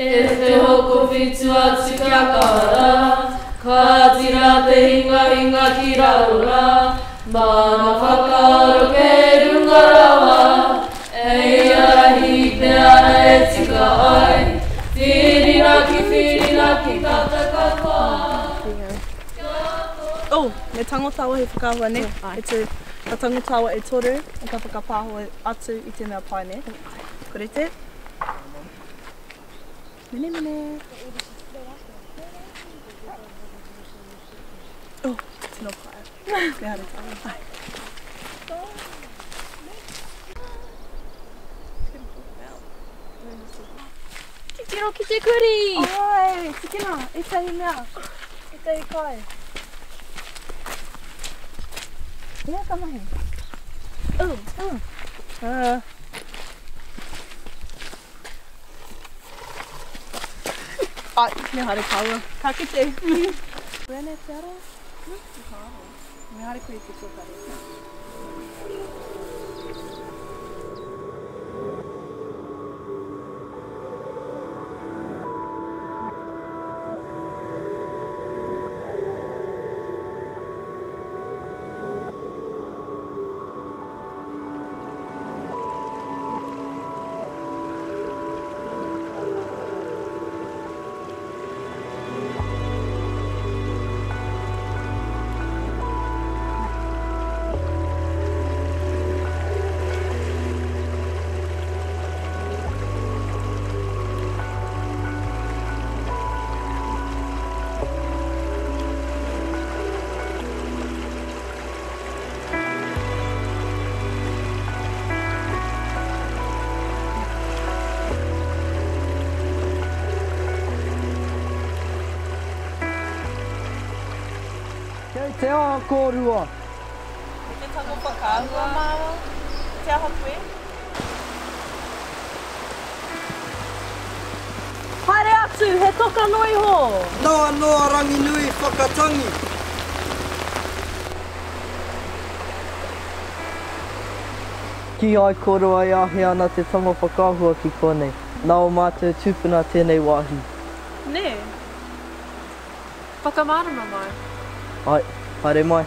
Este hoko whitu atu kia kara, ka tira te hinga hinga ki raura, mana whakaaro ke runga rawa, ei arahi te ara e tika ai, whirina ki tata katoa. Oh, me tangotawa he whakahua ne. E te tangotawa e toru, e ka whakapāhua atu I te mea pai ne. Korete. Mene mene. Oh, tino pai. Me hara tawa. Ai. Ki tino ki te kuri! Ai, tikina, e tahi mea. E tahi kai. Mea ka mahi. Ai, me hara kaua. Ka kite. Rene te ara? Me hara koe te tōkare. Kei te aha kōrua. Te tango whakahua māua. Te aha koe. Haere atu, he toka noi ho. Noa noa rangi nui whakatangi. Ki ai koroa I ahe ana te tango whakahua ki konei. Nā o mātou tūpuna tēnei wāhi. Ne. Whakamārama mai. Ai, haere mai.